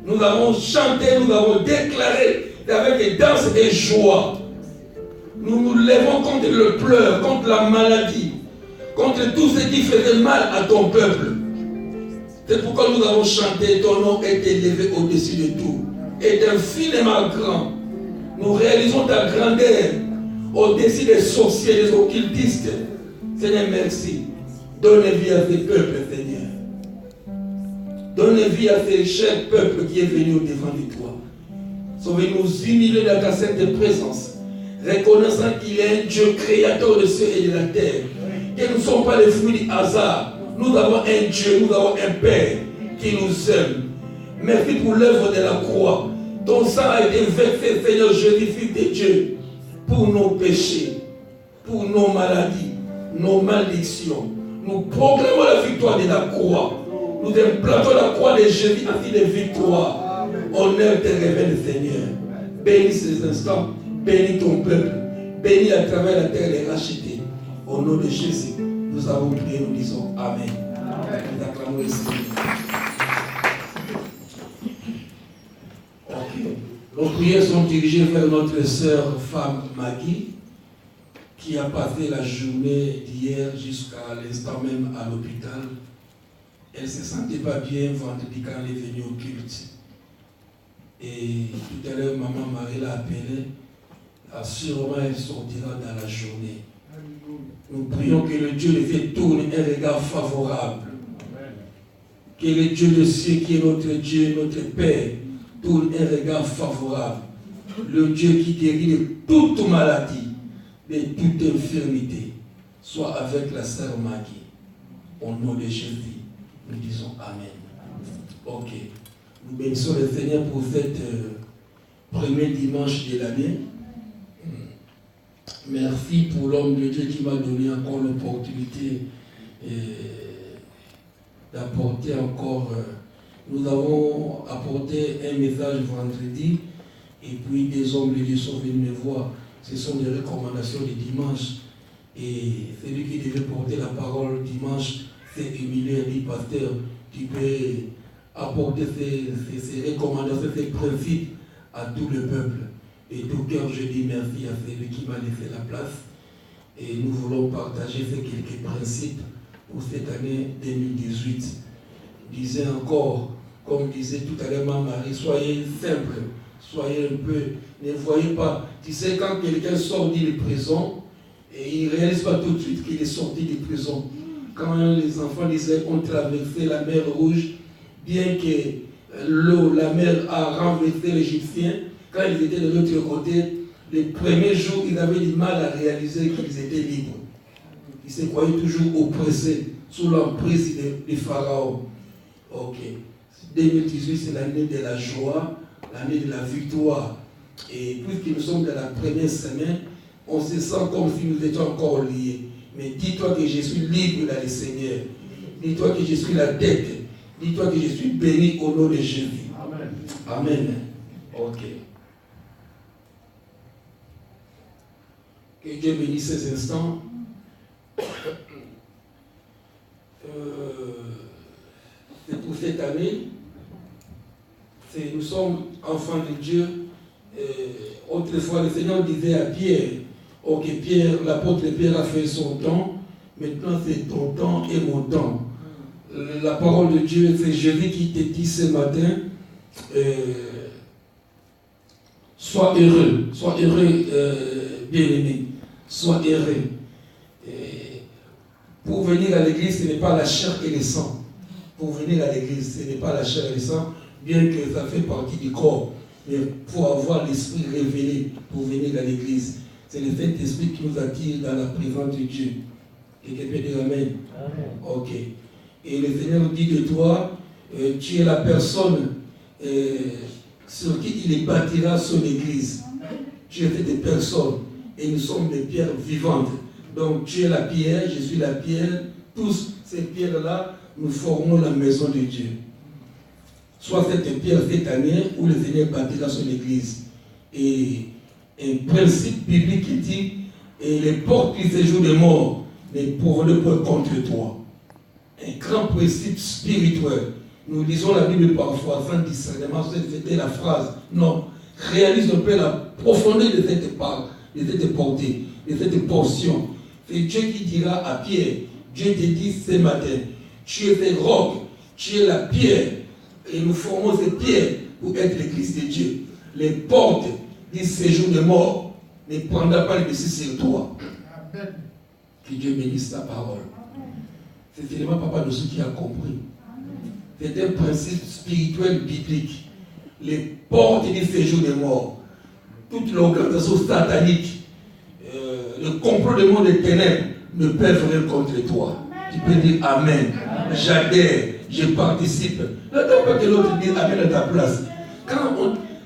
Nous avons chanté, nous avons déclaré avec des danses et joie. Nous nous levons contre le pleur, contre la maladie, contre tout ce qui faisait mal à ton peuple. C'est pourquoi nous avons chanté, ton nom est élevé au-dessus de tout, est infiniment grand. Nous réalisons ta grandeur au-dessus des sorciers, des occultistes. Seigneur, merci. Donne vie à ces peuples, Seigneur. Donne vie à ces chers peuples qui est venu au-devant de toi. Sauvez-nous humiliés dans ta sainte présence, reconnaissant qu'il est un Dieu créateur de cieux et de la terre, que nous ne sommes pas les fruits du hasard. Nous avons un Dieu, nous avons un Père qui nous aime. Merci pour l'œuvre de la croix. Ton sang a été versé, Seigneur Jésus, Fils de Dieu, pour nos péchés, pour nos maladies, nos malédictions. Nous proclamons la victoire de la croix. Nous implantons la croix de Jésus ainsi de victoire. Honneur te révèle, Seigneur. Bénis ces instants, bénis ton peuple, bénis à travers la terre les rachetés. Au nom de Jésus, nous avons prié, nous disons Amen. Nous acclamons le Seigneur. Nos prières sont dirigées vers notre sœur femme Maggie, qui a passé la journée d'hier jusqu'à l'instant même à l'hôpital. Elle ne se sentait pas bien vendredi quand elle est venue au culte. Et tout à l'heure, maman Marie l'a appelée. Sûrement, elle sortira dans la journée. Nous prions que le Dieu de ciel tourne un regard favorable. Que le Dieu de ciel, qui est notre Dieu, notre Père, tourne un regard favorable. Le Dieu qui guérit de toute maladie, de toute infirmité, soit avec la sœur Maggie. Au nom de Jésus, nous disons Amen. Ok. Nous bénissons le Seigneur pour cette premier dimanche de l'année. Merci pour l'homme de Dieu qui m'a donné encore l'opportunité d'apporter encore. Nous avons apporté un message vendredi et puis des hommes de Dieu sont venus me voir. Ce sont des recommandations de dimanche. Et celui qui devait porter la parole dimanche, c'est Émilien, dit pasteur, qui peut apporter ces recommandations, ces principes à tout le peuple. Et tout cœur, je dis merci à celui qui m'a laissé la place. Et nous voulons partager ces quelques principes pour cette année 2018. Je disais encore, comme disait tout à l'heure Marie, soyez simple, soyez un peu, ne voyez pas. Tu sais, quand quelqu'un sort de prison, et il ne réalise pas tout de suite qu'il est sorti de prison. Quand les enfants d'Israël ont traversé la mer Rouge, bien que l'eau, la mer a renversé l'Égyptien, quand ils étaient de l'autre côté, les premiers jours, ils avaient du mal à réaliser qu'ils étaient libres. Ils se croyaient toujours oppressés, sous l'emprise des pharaons. Ok. 2018, c'est l'année de la joie, l'année de la victoire. Et puisque nous sommes dans la première semaine, on se sent comme si nous étions encore liés. Mais dis-toi que je suis libre dans le Seigneur. Dis-toi que je suis la tête. Dis-toi que je suis béni au nom de Jésus. Amen. Amen. Ok. Que Dieu bénisse ces instants. C'est pour cette année. Nous sommes enfants de Dieu. Autrefois, le Seigneur disait à Pierre, ok, Pierre, l'apôtre Pierre a fait son temps, maintenant c'est ton temps et mon temps. La parole de Dieu, c'est Jésus qui te dit ce matin, sois heureux, bien-aimé, sois heureux. Pour venir à l'église, ce n'est pas la chair et le sang. Pour venir à l'église, ce n'est pas la chair et le sang, bien que ça fait partie du corps. Mais il faut avoir l'esprit révélé pour venir à l'église. C'est le Saint-Esprit qui nous attire dans la présence de Dieu. Et quelqu'un peut dire Amen. Amen. Ok. Et le Seigneur dit de toi, tu es la personne sur qui il bâtira son église. Tu es fait des personnes et nous sommes des pierres vivantes. Donc tu es la pierre, je suis la pierre. Tous ces pierres-là, nous formons la maison de Dieu. Soit cette pierre cette année où le Seigneur bâtira son église. Et un principe biblique qui dit, et les portes du séjour des morts ne pourront le point contre toi. Un grand principe spirituel Nous lisons la Bible parfois sans discernement, c'était la phrase. Non, réalise un peu la profondeur de cette part, de cette portée, de cette portion. C'est Dieu qui dira à Pierre, Dieu te dit ce matin, tu es le roc, tu es la pierre, et nous formons ces pierres pour être l'Église de Dieu. Les portes du séjour de mort ne prendront pas le dessus sur toi. Amen. Que Dieu bénisse ta parole. C'est seulement Papa de ceux qui a compris. C'est un principe spirituel biblique. Les portes du séjour de mort, toute l'organisation satanique, le complot du monde des ténèbres ne peuvent rien contre toi. Tu peux dire Amen. J'adhère, je participe. N'attends pas que l'autre dise Amen à ta place.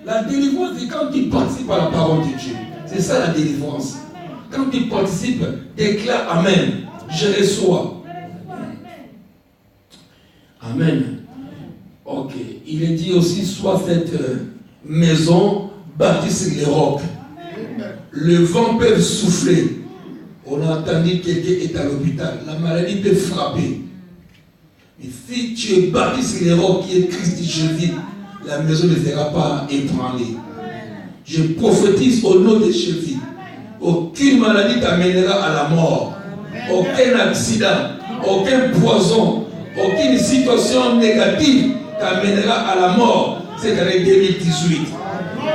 La délivrance, c'est quand tu participes à la parole de Dieu. C'est ça la délivrance. Quand tu participes, déclare Amen. Je reçois. Amen. Ok. Il est dit aussi, soit cette maison bâtie sur les rocs. Le vent peut souffler. On a entendu quelqu'un est à l'hôpital. La maladie peut frapper. Mais si tu es bâti sur les rocs qui est Christ Jésus, la maison ne sera pas ébranlée. Je prophétise au nom de Jésus. Aucune maladie t'amènera à la mort. Aucun accident, aucun poison, aucune situation négative t'amènera à la mort cette année 2018.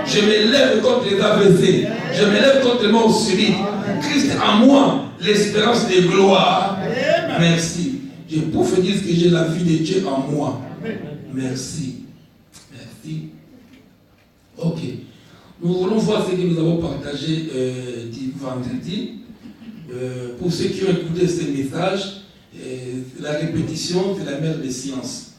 Je me lève contre les AVC. Je me lève contre le mort subit. Christ en moi, l'espérance de gloire. Merci. Je prophétise que j'ai la vie de Dieu en moi. Merci. Merci. Ok. Nous voulons voir ce que nous avons partagé du vendredi. Pour ceux qui ont écouté ce message, la répétition, c'est la mère des sciences.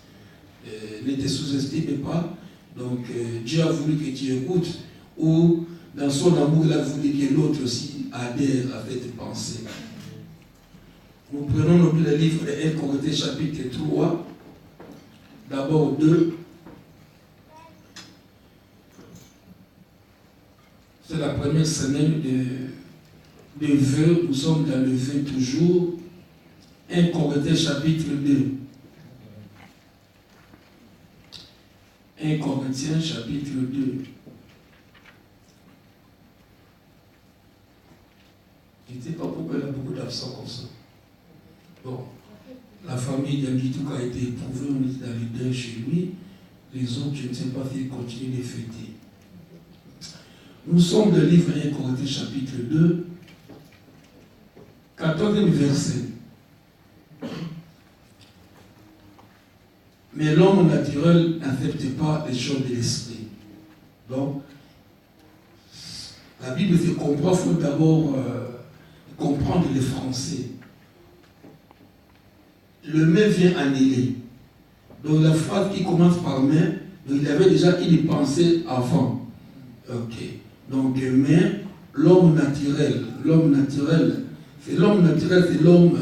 Ne te sous-estime pas. Donc, Dieu a voulu que tu écoutes, ou dans son amour, il a voulu que l'autre aussi adhère à cette pensée. Nous prenons le livre de 1 Corinthiens chapitre 3, d'abord 2. C'est la première semaine de vœux, nous sommes dans le vœu toujours. 1 Corinthiens chapitre 2. 1 Corinthiens chapitre 2. Je ne sais pas pourquoi il y a beaucoup d'absents comme ça. Bon, la famille d'Angituk a été éprouvée, on est dans les deuils chez lui. Les autres, je ne sais pas s'ils continuent de fêter. Nous sommes dans le livre 1 Corinthiens chapitre 2, 14e verset. Mais l'homme naturel n'accepte pas les choses de l'esprit. Donc, la Bible se comprend, il faut d'abord comprendre les Français. Le mais vient annuler. Donc la phrase qui commence par mais, donc il avait déjà une pensée avant. Ok. Donc mais, l'homme naturel, c'est l'homme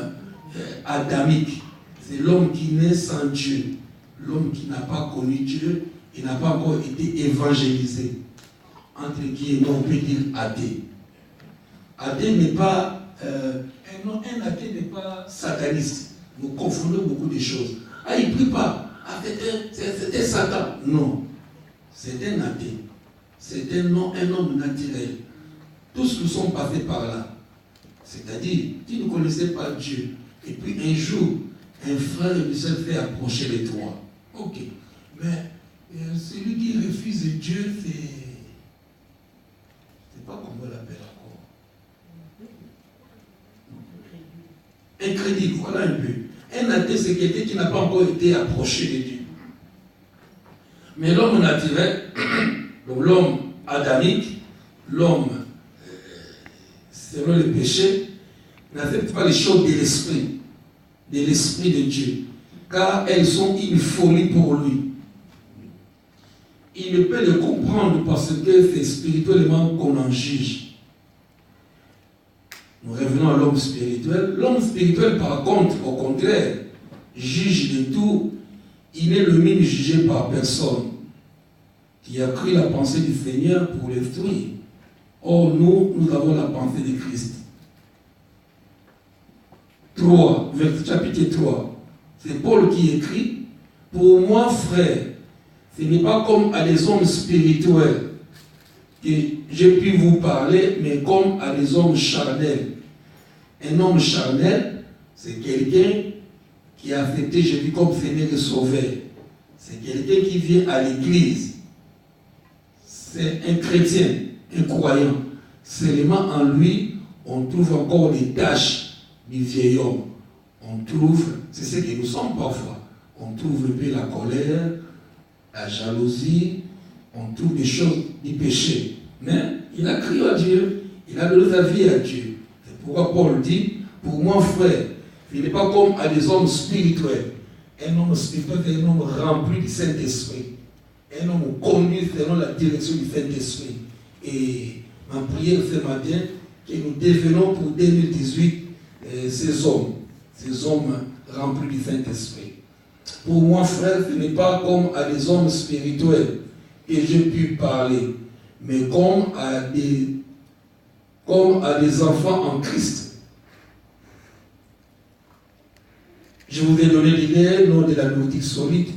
adamique. C'est l'homme qui naît sans Dieu. L'homme qui n'a pas connu Dieu, il n'a pas encore été évangélisé. Entre guillemets, on peut dire athée. Athée n'est pas un athée n'est pas sataniste. Nous confondons beaucoup de choses. Ah, il ne prie pas. Ah, c'était Satan. Non. C'est un athée. C'est un homme naturel. Tous nous sommes passés par là. C'est-à-dire, tu ne connaissais pas Dieu. Et puis un jour, un frère lui s'est fait approcher de toi. Ok. Mais celui qui refuse Dieu, c'est pas comment on l'appelle encore. Incrédule, voilà un peu. Un athée, c'est quelqu'un qui n'a pas encore été approché de Dieu. Mais l'homme naturel, donc l'homme adamique, l'homme selon le péché, n'accepte pas les choses de l'esprit de Dieu, car elles sont une folie pour lui. Il ne peut le comprendre parce que c'est spirituellement qu'on en juge. Nous revenons à l'homme spirituel. L'homme spirituel, par contre, au contraire, juge de tout. Il n'est le même jugé par personne, qui a pris la pensée du Seigneur pour l'instruire. Or, nous avons la pensée de Christ. 3, chapitre 3. C'est Paul qui écrit, Pour moi, frère, ce n'est pas comme à des hommes spirituels que j'ai pu vous parler, mais comme à des hommes charnels. Un homme charnel, c'est quelqu'un qui a accepté Jésus comme Seigneur et Sauveur. C'est quelqu'un qui vient à l'église. C'est un chrétien, un croyant. Seulement en lui, on trouve encore des taches du vieil homme. On trouve, c'est ce que nous sommes parfois. On trouve un peu la colère, la jalousie, on trouve des choses du péché. Mais il a crié à Dieu, il a donné sa vie à Dieu. C'est pourquoi Paul dit, pour moi frère, il n'est pas comme à des hommes spirituels. Un homme spirituel, c'est un homme rempli du Saint-Esprit. Un homme conduit selon la direction du Saint-Esprit. Et ma prière ce matin, que nous devenons pour 2018 ces hommes remplis du Saint-Esprit. Pour moi, frère, ce n'est pas comme à des hommes spirituels que j'ai pu parler, mais comme à des enfants en Christ. Je vous ai donné l'idée lors de la nourriture solide,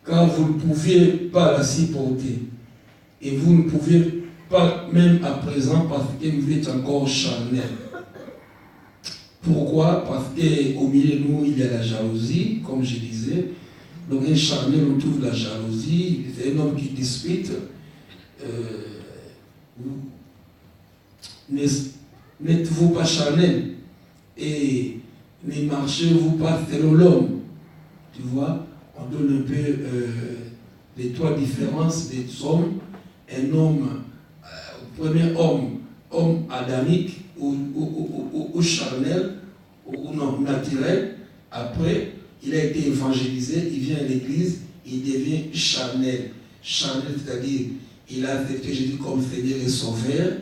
car vous ne pouviez pas la supporter. Et vous ne pouviez pas même à présent parce que vous êtes encore charnel. Pourquoi? Parce qu'au milieu de nous, il y a la jalousie, comme je disais. Donc un charnel, on trouve la jalousie. C'est un homme qui dispute. N'êtes-vous pas charnel? Et ne marchez-vous pas selon l'homme? Tu vois, on donne un peu les trois différences des hommes. Un homme, premier homme adamique ou charnel, ou non, naturel. Après, il a été évangélisé, il vient à l'église, il devient charnel. Charnel, c'est-à-dire, il a accepté Jésus comme Seigneur et Sauveur.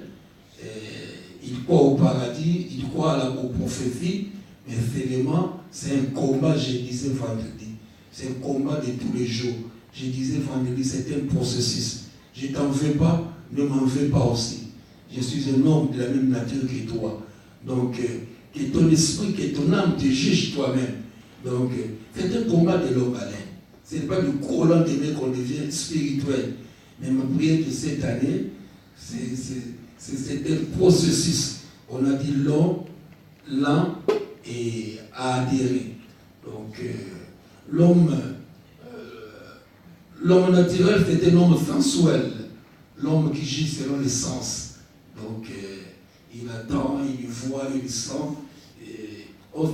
Il croit au paradis, il croit aux prophéties, mais finalement, c'est un combat, je disais vendredi. C'est un combat de tous les jours. Je disais vendredi, c'est un processus. Je ne t'en veux pas, ne m'en veux pas aussi. Je suis un homme de la même nature que toi. Donc, que ton esprit, que ton âme te juge toi-même. Donc, c'est un combat de l'homme à l'homme. Ce n'est pas du gros lendemain qu'on devient spirituel. Mais ma prière de cette année, c'est un processus. On a dit long, lent et à adhérer. Donc, l'homme naturel, c'est un homme sensuel. L'homme qui gît selon les sens. Donc, il attend, il voit, il sent.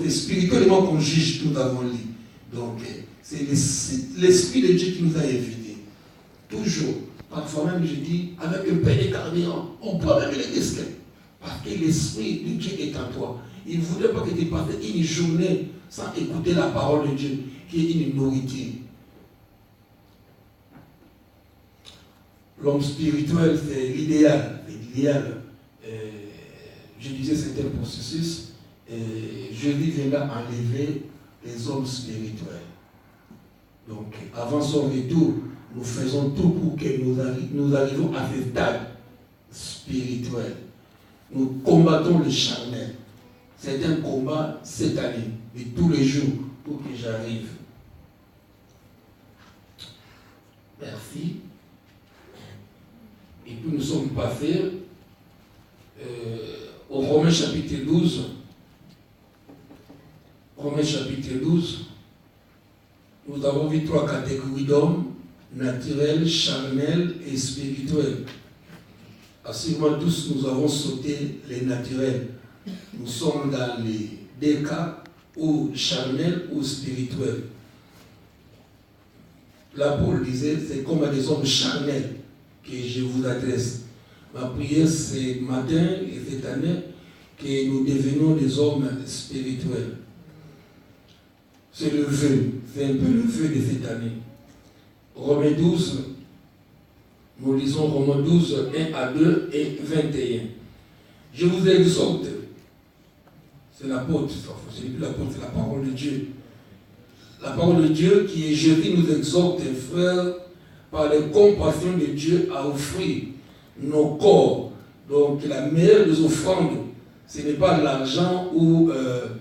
C'est spirituellement qu'on juge tout avant lui. Donc, c'est l'Esprit de Dieu qui nous a invités. Toujours. Parfois même, je dis, avec un pain de carburant, on peut même les escaliers. Parce que l'Esprit de Dieu est en toi. Il ne voudrait pas que tu passes une journée sans écouter la parole de Dieu, qui est une nourriture. L'homme spirituel, c'est l'idéal. Je disais, c'est un processus. Jésus viendra enlever les hommes spirituels. Donc, avant son retour, nous faisons tout pour que nous arrivions à ce stade spirituel. Nous combattons le charnel. C'est un combat cette année, et tous les jours, pour que j'arrive. Merci. Et puis nous sommes passés au Romains chapitre 12. Romains chapitre 12. Nous avons vu 3 catégories d'hommes, naturels, charnels et spirituels. Assurément tous nous avons sauté les naturels. Nous sommes dans les 2 cas, ou charnels ou spirituels. Là, Paul disait, c'est comme à des hommes charnels que je vous adresse. Ma prière, c'est matin et cette année que nous devenons des hommes spirituels. C'est le vœu, c'est un peu le vœu de cette année. Romains 12, nous lisons Romains 12, 1 à 2 et 21. Je vous exhorte, c'est l'apôtre, c'est plus l'apôtre, c'est la parole de Dieu. La parole de Dieu qui est Jésus nous exhorte, frères, par les compassions de Dieu à offrir nos corps. Donc la meilleure des offrandes, ce n'est pas l'argent ou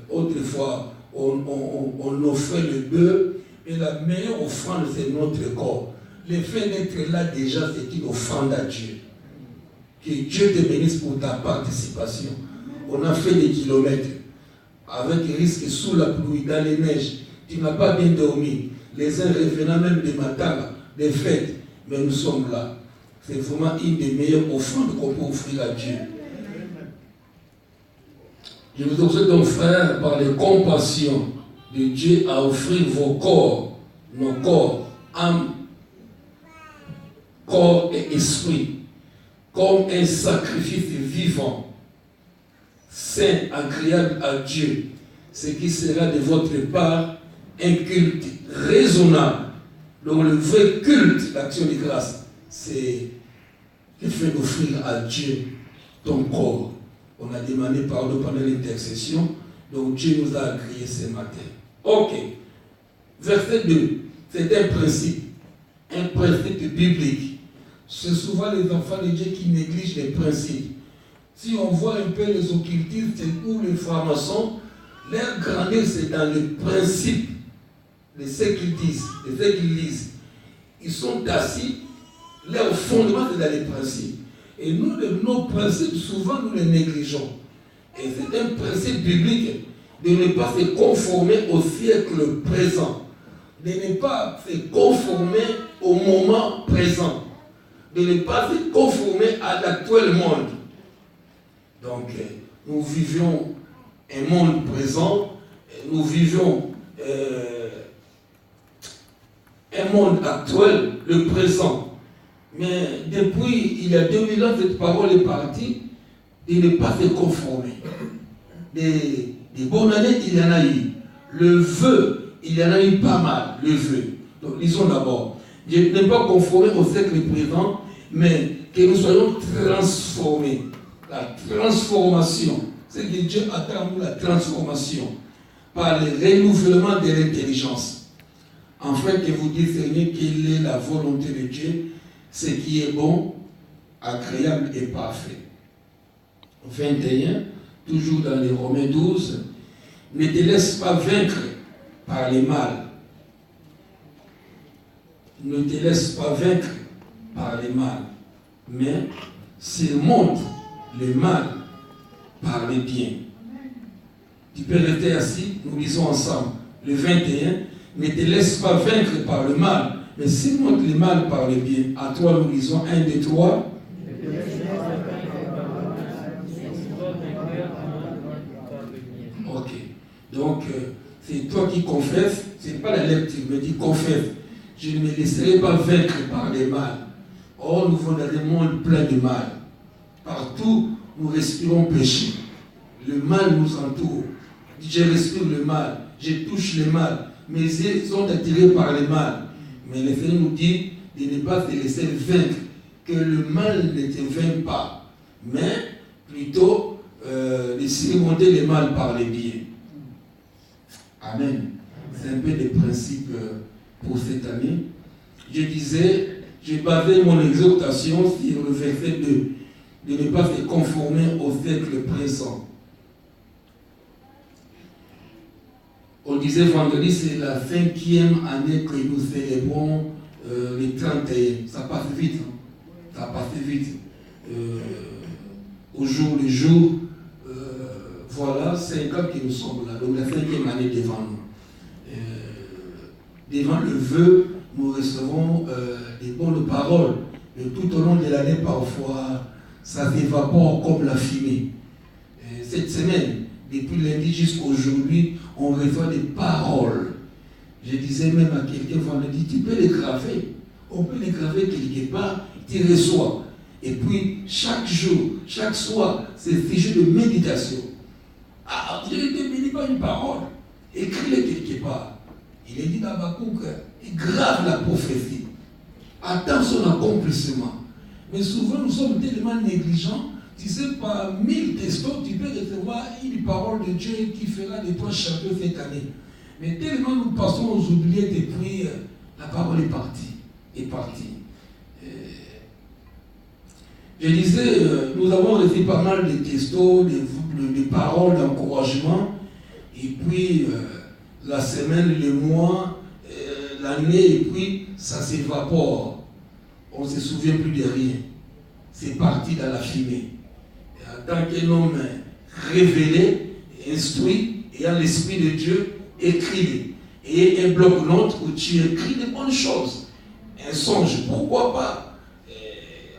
autrefois on offrait le bœuf, et la meilleure offrande, c'est notre corps. Le fait d'être là déjà, c'est une offrande à Dieu. Que Dieu te bénisse pour ta participation. On a fait des kilomètres, avec risque sous la pluie, dans les neiges. Tu n'as pas bien dormi. Les uns revenant même des matins, des fêtes. Mais nous sommes là. C'est vraiment une des meilleures offrandes qu'on peut offrir à Dieu. Je vous exhorte donc, frères, par les compassions de Dieu, à offrir vos corps, nos corps, âme, corps et esprit, comme un sacrifice vivant, saint, agréable à Dieu, ce qui sera de votre part un culte raisonnable. Donc le vrai culte d'action de grâce, c'est le fait d'offrir à Dieu ton corps. On a demandé pardon pendant l'intercession, donc Dieu nous a agréé ce matin. Ok. Verset 2, c'est un principe biblique. C'est souvent les enfants de Dieu qui négligent les principes. Si on voit un peu les occultistes ou les francs-maçons, leur grandeur c'est dans le principe de ce qu'ils disent, de ce qu'ils lisent. Ils sont assis, leur fondement c'est dans les principes. Et nous, nos principes, souvent nous les négligeons. Et c'est un principe biblique de ne pas se conformer au siècle présent, de ne pas se conformer au moment présent, de ne pas se conformer à l'actuel monde. Donc, nous vivions un monde présent, nous vivions un monde actuel, le présent. Mais depuis il y a 2000 ans, cette parole est partie de ne pas se conformer. Des bonnes années, il y en a eu. Le vœu, il y en a eu pas mal, le vœu. Donc, lisons d'abord. Je ne pas conformer au siècle présent, mais que nous soyons transformés. La transformation, c'est que Dieu attend nous la transformation par le renouvellement de l'intelligence. Afin que vous discerniez quelle est la volonté de Dieu, ce qui est bon, agréable et parfait. 21, toujours dans les Romains 12, ne te laisse pas vaincre par le mal. Ne te laisse pas vaincre par le mal, mais surmonte le mal par le bien. Tu peux rester assis, nous lisons ensemble. Le 21, ne te laisse pas vaincre par le mal, mais surmonte le mal par le bien. À toi, nous lisons 1, 2, 3. Ok. Donc, c'est toi qui confesses, ce n'est pas la lecture, mais dis confesse. Je ne me laisserai pas vaincre par le mal. Or, nous vivons dans un monde plein de mal. Partout, nous respirons péché. Le mal nous entoure. Je respire le mal, je touche le mal. Mes yeux sont attirés par le mal. Mais le Seigneur nous dit de ne pas te laisser vaincre, que le mal ne te vainque pas, mais plutôt de surmonter le mal par le bien. Amen. C'est un peu des principes pour cette année. Je disais, j'ai basé mon exhortation sur le verset 2, de ne pas se conformer au siècle présent. On disait vendredi, c'est la 5e année que nous célébrons les 31. Ça passe vite. Hein? Ça passe vite. Au jour le jour, voilà, 5 ans que nous sommes là. Donc la 5e année devant nous. Devant le vœu, nous recevons des bonnes paroles. Mais tout au long de l'année, parfois, ça s'évapore comme la fumée. Cette semaine, depuis lundi jusqu'à aujourd'hui, on reçoit des paroles. Je disais même à quelqu'un vendredi, tu peux les graver. On peut les graver quelque part, tu reçois. Et puis, chaque jour, chaque soir, c'est un sujet de méditation. Ah, Dieu ne te bénit pas une parole. Écris-les quelque part. Il est dit dans Habakkuk, il grave la prophétie. Attends son accomplissement. Mais souvent, nous sommes tellement négligents. Tu sais, par 1000 textos, tu peux recevoir une parole de Dieu qui fera de toi champion cette année. Mais tellement nous passons aux oubliettes et puis la parole est partie. Je disais, nous avons reçu pas mal de textos, des paroles d'encouragement. Et puis, la semaine, le mois, l'année, et puis ça s'évapore. On ne se souvient plus de rien. C'est parti dans la fumée. Et en tant qu'un homme révélé, instruit, ayant l'Esprit de Dieu, écris-le. Et un bloc-notes où tu écris des bonnes choses. Un songe, pourquoi pas?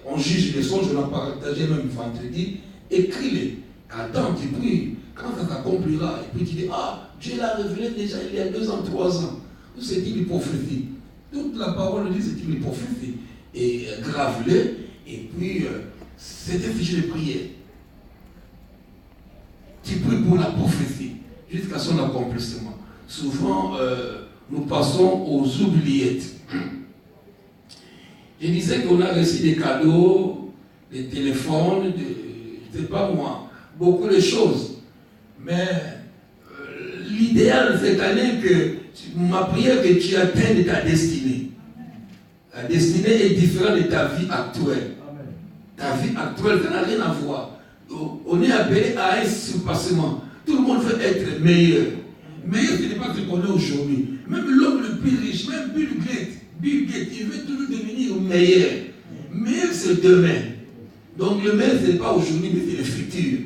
On juge les songes, on a partagé même vendredi. Écris-le. Attends, et puis, quand ça s'accomplira, et puis tu dis, ah, Dieu l'a révélé déjà il y a 2 ans, 3 ans. C'est une prophétie. Toute la parole dit c'est une prophétie. Et grave-le, et puis c'est un fichier de prière. Tu pries pour la prophétie, jusqu'à son accomplissement. Souvent, nous passons aux oubliettes. Je disais qu'on a reçu des cadeaux, des téléphones, je ne sais pas moi, beaucoup de choses. Mais l'idéal, c'est quand même que ma prière que tu atteignes ta destinée. La destinée est différente de ta vie actuelle. Amen. Ta vie actuelle, ça n'a rien à voir. On est appelé à un surpassement. Tout le monde veut être meilleur. Meilleur, ce n'est pas ce qu'on est aujourd'hui. Même l'homme le plus riche, même Bill Gates, il veut toujours devenir meilleur. Meilleur, c'est demain. Donc le meilleur, ce n'est pas aujourd'hui, mais c'est le futur.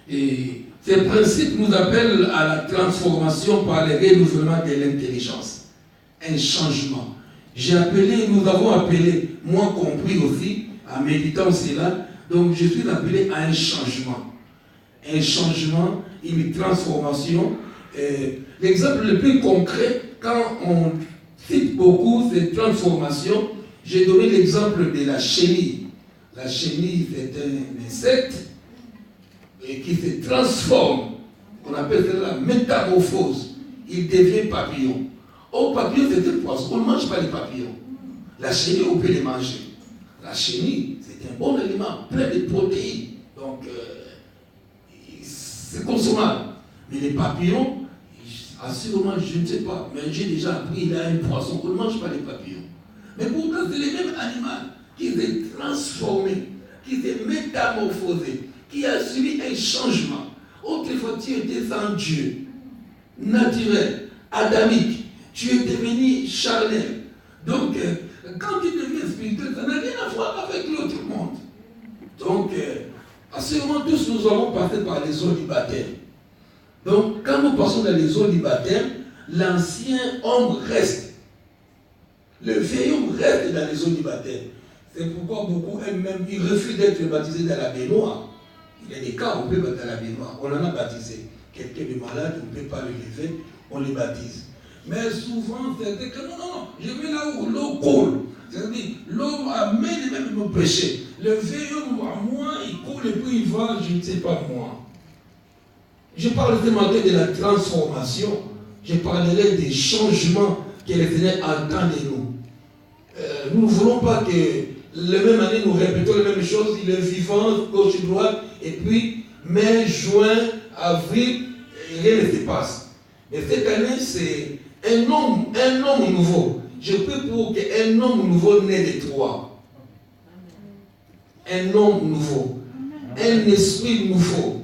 Et ces principes nous appellent à la transformation par le renouvellement de l'intelligence. Un changement. Nous avons appelé, moi compris aussi, en méditant cela, donc je suis appelé à un changement. Un changement, une transformation. L'exemple le plus concret, quand on cite beaucoup ces transformations, j'ai donné l'exemple de la chenille. La chenille, c'est un insecte et qui se transforme. On appelle ça la métamorphose. Il devient papillon. Au papillon, c'est un poisson. On ne mange pas les papillons. La chenille, on peut les manger. La chenille, c'est un bon aliment, plein de protéines. Donc, c'est consommable. Mais les papillons, assurément, je ne sais pas. Mais j'ai déjà appris, il y a un poisson. On ne mange pas les papillons. Mais pourtant, c'est les mêmes animaux qui s'est transformé, qui s'est métamorphosé, qui a subi un changement. Autrefois, tu étais sans Dieu, naturel, adamique. Tu es devenu charnel. Donc, quand tu deviens spirituel, ça n'a rien à voir avec l'autre monde. Donc, assurément, tous nous avons passé par les eaux du baptême. Donc, quand nous passons dans les eaux du baptême, l'ancien homme reste. Le vieil homme reste dans les eaux du baptême. C'est pourquoi beaucoup aiment même, ils refusent d'être baptisés dans la baignoire. Il y a des cas où on peut battre dans la baignoire. On en a baptisé. Quelqu'un de malade, on ne peut pas le lever, on le baptise. Mais souvent, c'est que non, je vais là où l'eau coule. C'est-à-dire, l'eau amène même nos péchés. Le vieil homme à moi, il coule et puis il va, je ne sais pas moi. Je parle ce matin de la transformation. Je parlerai des changements que le Seigneur attend de nous. Nous ne voulons pas que la même année nous répétons les mêmes choses. Il est vivant, gauche et droite, et puis mai, juin, avril, rien ne se passe. Mais cette année, c'est un homme nouveau. Je prie pour qu'un homme nouveau naisse de toi. Un homme nouveau. Un esprit nouveau.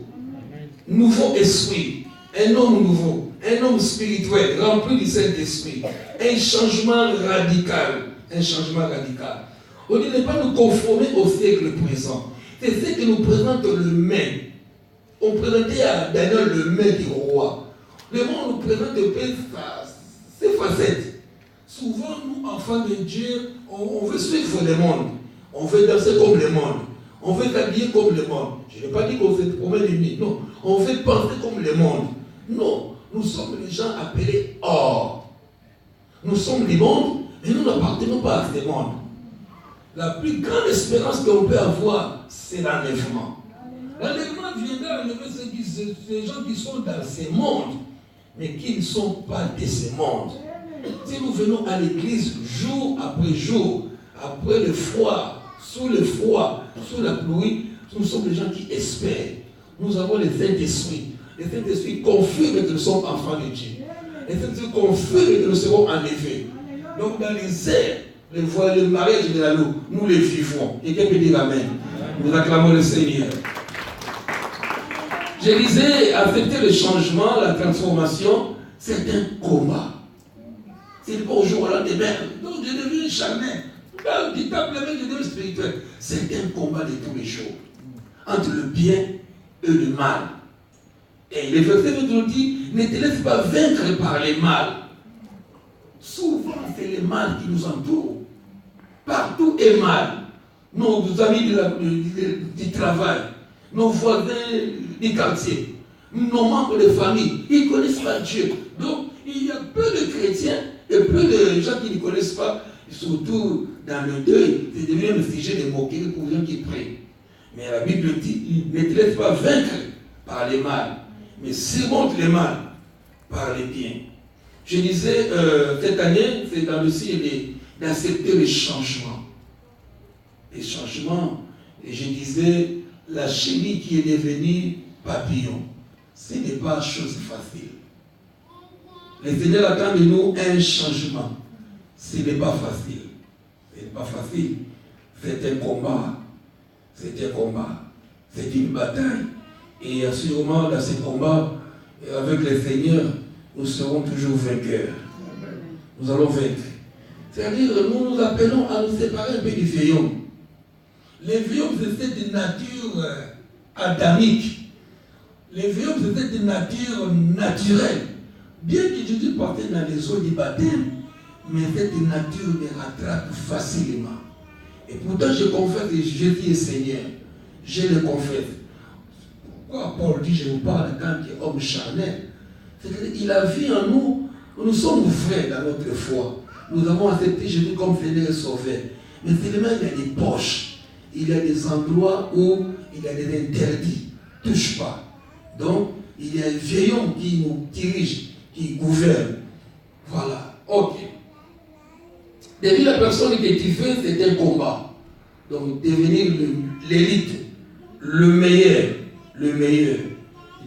Nouveau esprit. Un homme nouveau. Un homme spirituel, rempli du Saint-Esprit. Un changement radical. Un changement radical. On ne dit pas nous conformer au siècle présent. C'est ce que nous présente le main. On présentait à Daniel le main du roi. Le monde nous présente ses facettes. Souvent, nous, enfants de Dieu, on veut suivre le monde. On veut danser comme le monde. On veut s'habiller comme le monde. Je n'ai pas dit qu'on se promène une nuit. Non. On veut penser comme le monde. Non. Nous sommes les gens appelés hors. Nous sommes du monde, mais nous n'appartenons pas à ce monde. La plus grande espérance qu'on peut avoir, c'est l'enlèvement. L'enlèvement viendra enlever ces gens qui sont dans ces mondes, mais qui ne sont pas de ce monde. Si nous venons à l'église jour après jour, après le froid, sous la pluie, nous sommes des gens qui espèrent. Nous avons le Saint-Esprit. Le Saint-Esprit confirme que nous sommes enfants de Dieu. Le Saint-Esprit confirme que nous serons enlevés. Donc dans les airs, le mariage de la loup, nous les vivons. Quelqu'un peut dire Amen. Nous acclamons le Seigneur. Je disais, accepter le changement, la transformation, c'est un combat. C'est pas au jour au lendemain. Donc je deviens charnel. Petit à petit, je deviens spirituel. C'est un combat de tous les jours. Entre le bien et le mal. Et les versets nous disent, ne te laisse pas vaincre par les mal. Souvent, c'est le mal qui nous entoure. Partout est mal. Nos amis du travail, nos voisins du quartier, nos membres de famille, ils ne connaissent pas Dieu. Donc, il y a peu de chrétiens et peu de gens qui ne connaissent pas, surtout dans le deuil, c'est devenu un sujet de moquerie pour les gens qui prient. Mais la Bible dit, ne te laisse pas vaincre par les mal, mais surmonte les mal par les biens. Je disais, cette année, c'est dans le signe d'accepter les changements. Les changements, et je disais, la chenille qui est devenue papillon, ce n'est pas chose facile. Le Seigneur attend de nous un changement. Ce n'est pas facile. Ce n'est pas facile. C'est un combat. C'est un combat. C'est une bataille. Et assurément, dans ce combat, avec le Seigneur, nous serons toujours vainqueurs. Nous allons vaincre. C'est-à-dire, nous nous appelons à nous séparer un peu du vieillhomme. Les vieillhommes, c'est cette nature adamique. Les vieillhommes, c'est cette nature naturelle. Bien que Jésus portait dans les eaux du baptême, mais cette nature me rattrape facilement. Et pourtant, je confesse que Jésus est Seigneur. Je le confesse. Pourquoi Paul dit, je vous parle quand il est homme charnel? C'est qu'il a vu en nous, nous sommes frères dans notre foi. Nous avons accepté Jésus comme Seigneur et Sauveur. Mais seulement, il y a des poches. Il y a des endroits où il y a des interdits. Touche pas. Donc, il y a un vieil homme qui nous dirige, qui gouverne. Voilà. Ok. Devenir la personne que tu fais, c'est un combat. Donc, devenir l'élite, le meilleur.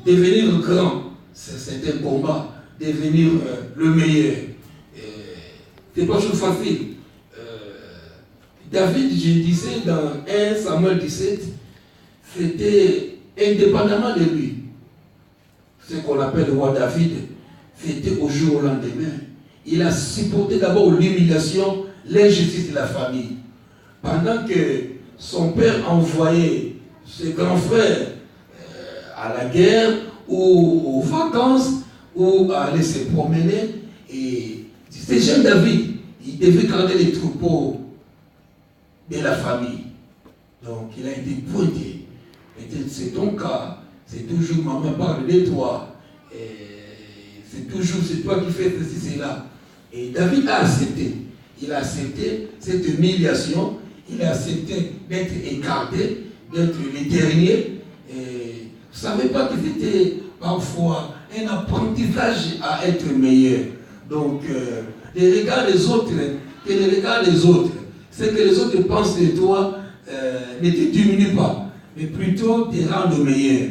Devenir grand, c'est un combat. Devenir le meilleur. C'est pas chose facile. David, je disais dans 1 Samuel 17, c'était indépendamment de lui. Ce qu'on appelle le roi David, c'était au jour au lendemain. Il a supporté d'abord l'humiliation, l'injustice de la famille. Pendant que son père envoyait ses grands frères à la guerre ou aux vacances ou à aller se promener, et c'était jeune David, il devait garder les troupeaux de la famille. Donc il a été pointé. C'est ton cas, c'est toujours maman parle de toi. C'est toujours c'est toi qui fais ceci, cela. Et David a accepté. Il a accepté cette humiliation. Il a accepté d'être écarté, d'être le dernier. Et vous ne savez pas que c'était parfois un apprentissage à être meilleur. Donc, les regards des autres, que les regards des autres, c'est que les autres pensent de toi ne te diminue pas, mais plutôt te rendent meilleur.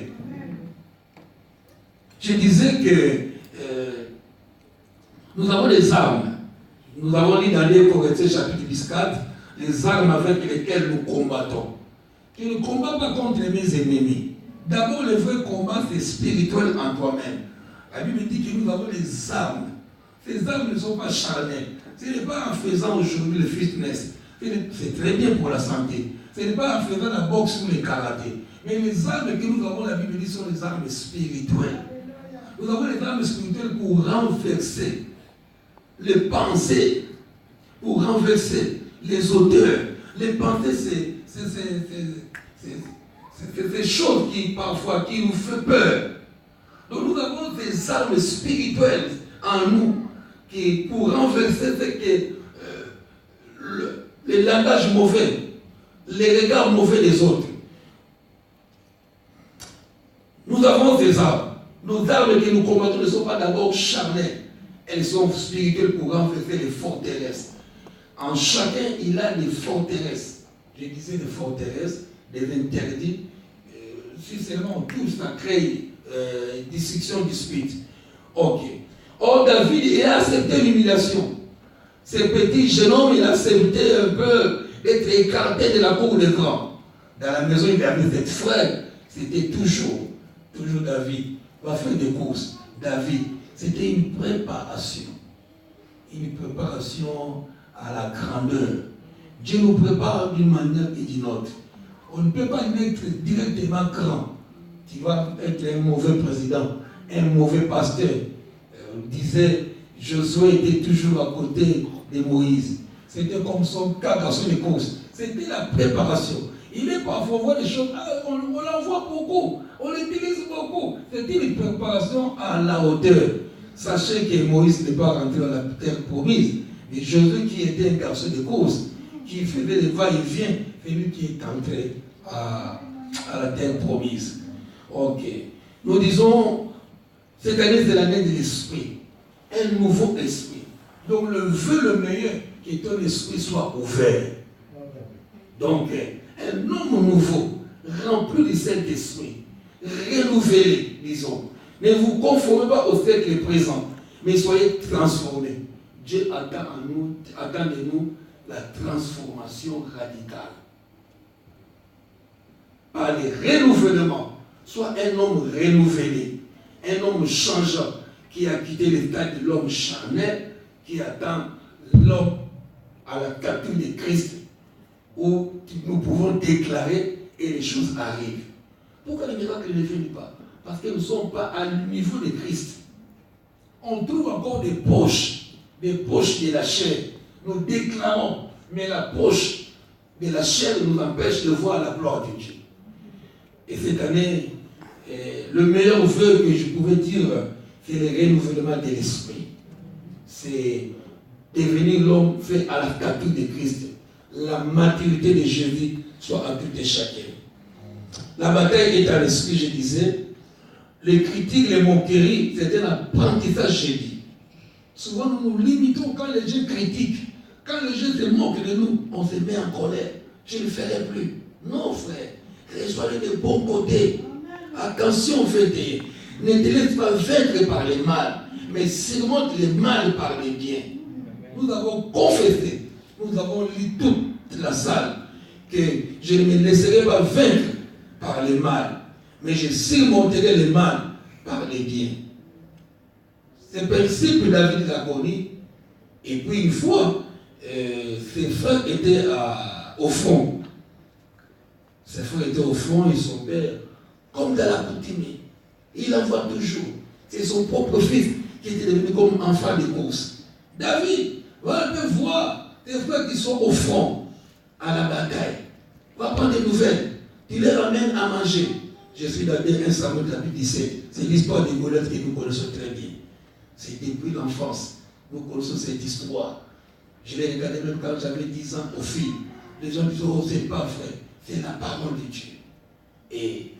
Je disais que nous avons des armes. Nous avons lu dans les Corinthiens chapitre 14, les armes avec lesquelles nous combattons. Je ne combats pas contre mes ennemis. D'abord, le vrai combat, c'est spirituel en toi-même. La Bible dit que nous avons des armes. Ces armes ne sont pas charnelles. Ce n'est pas en faisant aujourd'hui le fitness. C'est très bien pour la santé. Ce n'est pas en faisant la boxe ou le karaté. Mais les armes que nous avons, la Bible dit, sont les armes spirituelles. Nous avons les armes spirituelles pour renverser les pensées, pour renverser les odeurs. Les pensées, c'est ces choses qui, parfois, qui nous font peur. Donc nous avons des armes spirituelles en nous qui, pour renverser ce que le langage mauvais, les regards mauvais des autres. Nous avons des armes. Nos armes que nous combattons ne sont pas d'abord charnelles. Elles sont spirituelles pour renverser les forteresses. En chacun, il a des forteresses. Je disais des forteresses, des interdits. Si seulement tout ça crée discussion, dispute. Ok. Or, David, il a accepté l'humiliation. Ce petit jeune homme, il a accepté un peu d'être écarté de la cour des grands. Dans la maison, il avait 7 frères. C'était toujours toujours David, va faire des courses. David, c'était une préparation. Une préparation à la grandeur. Dieu nous prépare d'une manière et d'une autre. On ne peut pas naître directement grand. Tu vas être un mauvais président, un mauvais pasteur. On disait, Josué était toujours à côté de Moïse. C'était comme son cas dans les courses. C'était la préparation. Il est parfois voir des choses, on l'envoie beaucoup, on l'utilise beaucoup. C'était une préparation à la hauteur. Sachez que Moïse n'est pas rentré dans la terre promise. Mais Josué, qui était un garçon de course, qui faisait des va-et-vient, c'est lui qui est entré à la terre promise. Ok. Nous disons, cette année, c'est l'année de l'esprit. Un nouveau esprit. Donc, le vœu le meilleur, que ton esprit soit ouvert. Donc, un homme nouveau, rempli du Saint-Esprit, renouvelé, disons. Ne vous conformez pas au siècle présent, mais soyez transformés. Dieu attend de nous la transformation radicale. Par le renouvellement, soit un homme renouvelé, un homme changeant, qui a quitté l'état de l'homme charnel, qui attend l'homme à la capture de Christ, où nous pouvons déclarer et les choses arrivent. Pourquoi les miracles ne viennent pas? Parce que nous ne sommes pas à le niveau de Christ. On trouve encore des poches de la chair. Nous déclarons, mais la poche de la chair nous empêche de voir la gloire de Dieu. Et cette année, le meilleur vœu que je pouvais dire, c'est le renouvellement de l'esprit. C'est devenir l'homme fait à la capture de Christ. La maturité de Jésus soit en tout et chacun. La bataille est à l'esprit, je disais. Les critiques, les moqueries, c'est un apprentissage, j'ai dit. Souvent, nous nous limitons quand les gens critiquent. Quand les gens se moquent de nous, on se met en colère. Je ne le ferai plus. Non, frère. Reçois-les de bons côtés. Attention, faites. Ne te laisse pas vaincre par le mal, mais surmonte le mal par le bien. Nous avons confessé, nous avons lu toute la salle, que je ne me laisserai pas vaincre par le mal, mais je surmonterai le mal par le bien. C'est le principe de David l'a connu. Et puis une fois, ses frères étaient au fond. Ses frères étaient au fond et son père, comme dans la coutume, il envoie toujours. C'est son propre fils qui était devenu comme enfant de course. David, va te voir tes frères qui sont au front, à la bataille. Va prendre des nouvelles. Tu les ramènes à manger. Je suis dans 1 Samuel chapitre 17. C'est l'histoire des Goliath que nous connaissons très bien. C'est depuis l'enfance. Nous connaissons cette histoire. Je l'ai regardé même quand j'avais 10 ans au film. Les gens disent, oh, c'est pas vrai. C'est la parole de Dieu. Et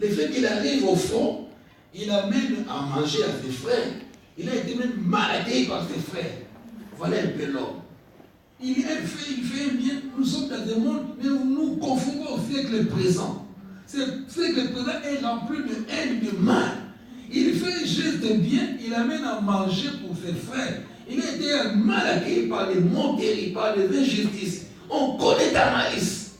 le fait qu'il arrive au front, il amène à manger à ses frères. Il a été même mal accueilli par ses frères. Voilà un peu l'homme. Il fait un bien. Nous sommes dans un monde, mais nous nous confondons au siècle présent. Ce siècle présent est rempli de haine, de mal. Il fait juste bien, il amène à manger pour ses frères. Il a été mal accueilli par les moqueries, par les injustices. On connaît ta malice.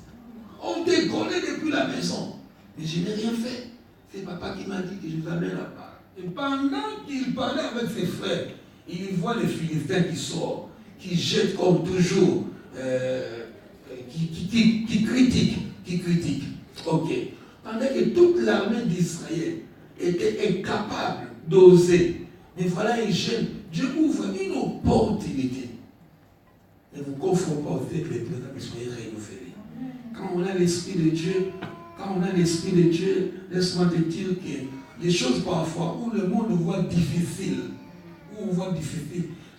On te connaît depuis la maison. Mais je n'ai rien fait. C'est papa qui m'a dit que je vous amène à part. Et pendant qu'il parlait avec ses frères, il voit les Philistins qui sortent, qui jettent comme toujours, qui critiquent. Ok. Pendant que toute l'armée d'Israël était incapable d'oser. Mais voilà un jeune. Dieu ouvre une opportunité. Ne vous confondez pas avec les présents qui soient renouvelés. Quand on a l'Esprit de Dieu, laisse-moi te dire que les choses parfois où le monde voit difficile,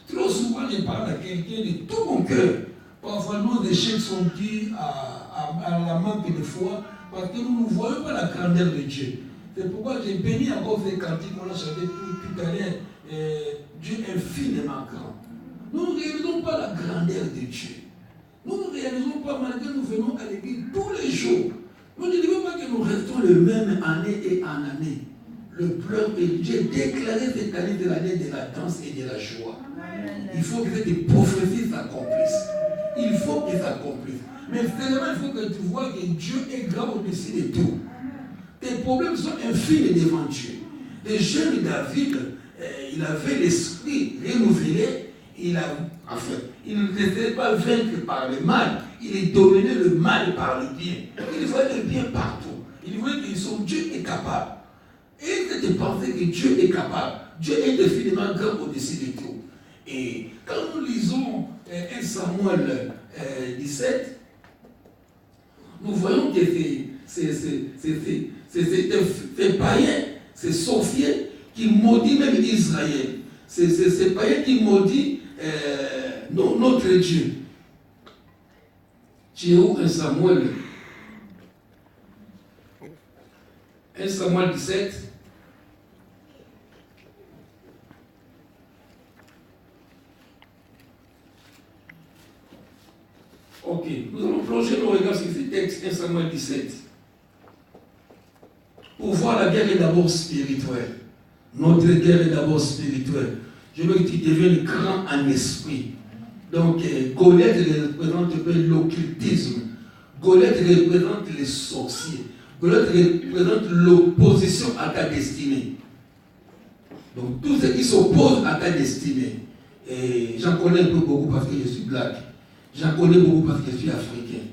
trop souvent je parle à quelqu'un de tout mon cœur. Parfois nos échecs sont dus à la manque de foi, parce que nous ne voyons pas la grandeur de Dieu. C'est pourquoi j'ai béni encore ces cantiques qu'on a chanté tout à l'heure. Dieu est infiniment grand. Nous ne réalisons pas la grandeur de Dieu. Nous ne réalisons pas, malgré que nous venons à l'église tous les jours. Nous ne disons pas que nous restons le même année et en année. Le pleur de Dieu déclaré cette année de l'année de la danse et de la joie. Il faut que cette prophétie s'accomplisse. Il faut qu'elle s'accomplisse. Mais finalement, il faut que tu vois que Dieu est grand au-dessus de tout. Tes les problèmes sont infimes devant Dieu. Le jeune David, il avait l'esprit renouvelé. Il n'était pas vaincu par le mal. Il dominait le mal par le bien. Il voyait le bien partout. Il voyait que son Dieu est capable. Et il était pensé que Dieu est capable. Dieu est infiniment grand au-dessus de tout. Et quand nous lisons 1 Samuel 17, nous voyons que c'est païen, c'est sorcier qui maudit même Israël. C'est païen qui maudit notre Dieu. Tu es où 1 Samuel 17. Ok, nous allons plonger nos regards sur ce texte 1 Samuel 17. Pour voir la guerre est d'abord spirituelle. Notre guerre est d'abord spirituelle. Je veux que tu deviennes grand en esprit. Donc, Goliath représente l'occultisme. Goliath représente les sorciers. Goliath représente l'opposition à ta destinée. Donc, tout ce qui s'oppose à ta destinée. Et j'en connais un peu beaucoup parce que je suis black. J'en connais beaucoup parce que je suis africain.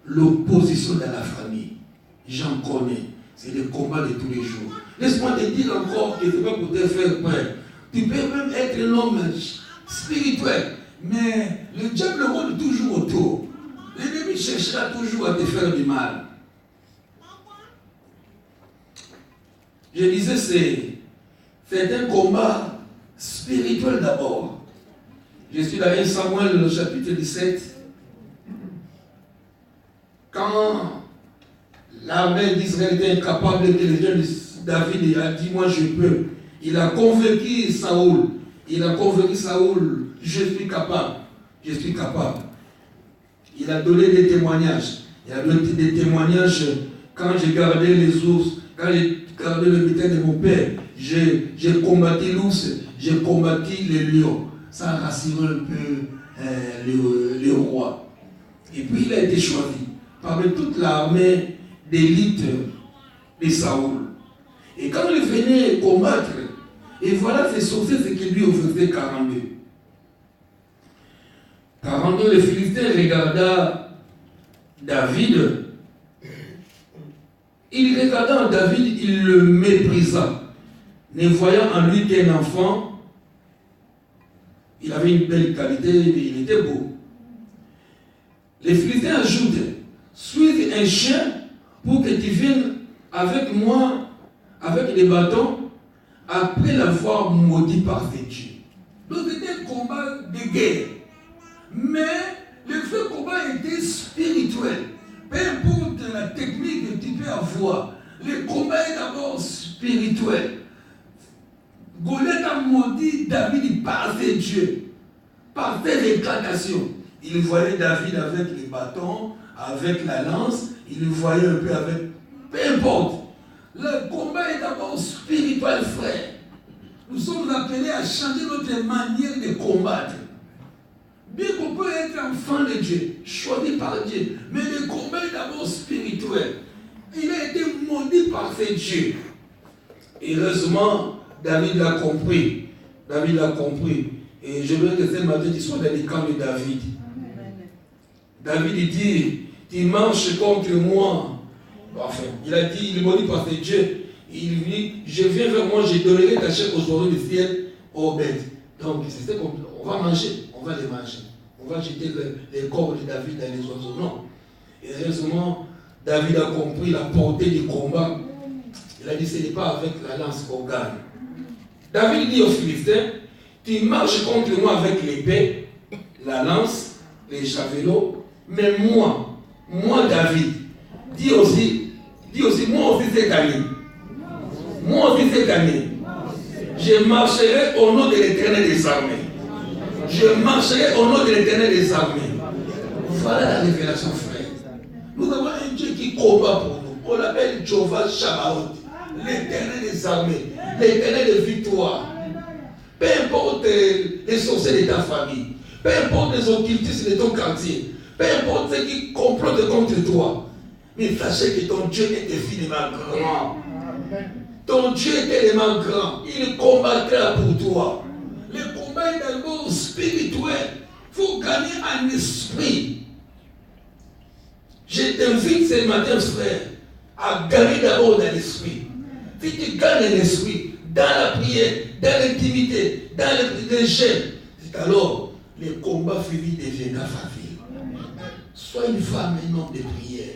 L'opposition dans la famille. J'en connais. C'est le combat de tous les jours. Laisse-moi te dire encore que ce n'est pas pour te faire peur. Tu peux même être un homme spirituel. Mais le diable rôde toujours autour. L'ennemi cherchera toujours à te faire du mal. Je disais, c'est un combat spirituel d'abord. Je suis dans 1 Samuel, le chapitre 17. Quand l'armée d'Israël était incapable que le jeune David a dit, moi je peux. Il a convaincu Saoul. Je suis capable. Je suis capable. Il a donné des témoignages. Il a donné des témoignages quand j'ai gardé les ours, quand j'ai gardé le bétail de mon père. J'ai combattu l'ours, j'ai combattu les lions. Ça a rassuré un peu le roi. Et puis il a été choisi parmi toute l'armée d'élite de Saoul. Et quand il venait combattre, et voilà ces sorciers, ce qu'il lui offrait 42. 42, le Philistin regarda David. Il regarda David, il le méprisa. Ne voyant en lui qu'un enfant, il avait une belle qualité, il était beau. Les Philistins ajoutent, suis un chien pour que tu viennes avec moi, avec des bâtons, après l'avoir maudit par tes dieux. Donc c'était un combat de guerre. Mais le vrai combat était spirituel. Peu importe la technique que tu peux avoir, le combat est d'abord spirituel. Goliath a maudit David par ses dieux, par ses éclatations. Il voyait David avec les bâtons, avec la lance, il le voyait un peu avec... Peu importe. Le combat est d'abord spirituel, frère. Nous sommes appelés à changer notre manière de combattre. Bien qu'on peut être enfant de Dieu, choisi par Dieu, mais le combat est d'abord spirituel. Il a été maudit par ses dieux. Heureusement, David l'a compris. David l'a compris. Et je veux que ce matin, tu sois dans les camps de David. David dit, tu marches contre moi. Enfin, il a dit, il est maudit par ses dieux. Il dit, je viens vers moi, je donnerai ta chair aux oiseaux du ciel, aux bêtes. Donc, c'est ça qu'on va manger, on va les manger. On va jeter les corps de David dans les oiseaux. Non. Et heureusement, David a compris la portée du combat. Il a dit, ce n'est pas avec la lance qu'on gagne. David dit aux Philistins, tu marches contre moi avec l'épée, la lance, les javelots, mais moi David, dis aussi, moi aussi c'est gagné. Moi aussi c'est gagné. Je marcherai au nom de l'Éternel des armées. Je marcherai au nom de l'Éternel des armées. Voilà la révélation, frère. Nous avons un Dieu qui combat pour nous. On l'appelle Jehovah Shabbaoth, l'Éternel des armées, l'Éternel de victoire. Peu importe les sorciers de ta famille, peu importe les occultistes de ton quartier, peu importe ceux qui complotent contre toi, Mais sachez que ton Dieu est infiniment grand. Ton Dieu est tellement grand. Il combattra pour toi. Le combat est d'abord spirituel. Il faut gagner en esprit. Je t'invite ce matin, frère, à gagner d'abord dans l'esprit. Si tu gagnes dans l'esprit, dans la prière, dans l'intimité, dans le jeûne, c'est alors le combat fini deviendra facile. Sois une femme, un homme de prière.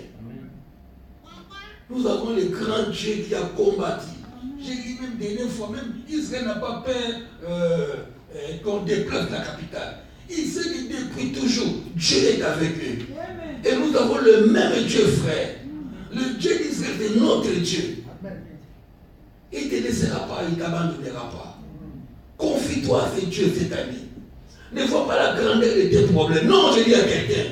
Nous avons le grand Dieu qui a combattu. J'ai dit même dernière fois, même Israël n'a pas peur qu'on déplace la capitale. Il sait qu'il déprie toujours. Dieu est avec eux. Et nous avons le même Dieu, frère. Le Dieu d'Israël est notre Dieu. Il ne te laissera pas, il ne t'abandonnera pas. Confie-toi à ce Dieu cette année. Ne vois pas la grandeur de tes problèmes. Non, je dis à quelqu'un.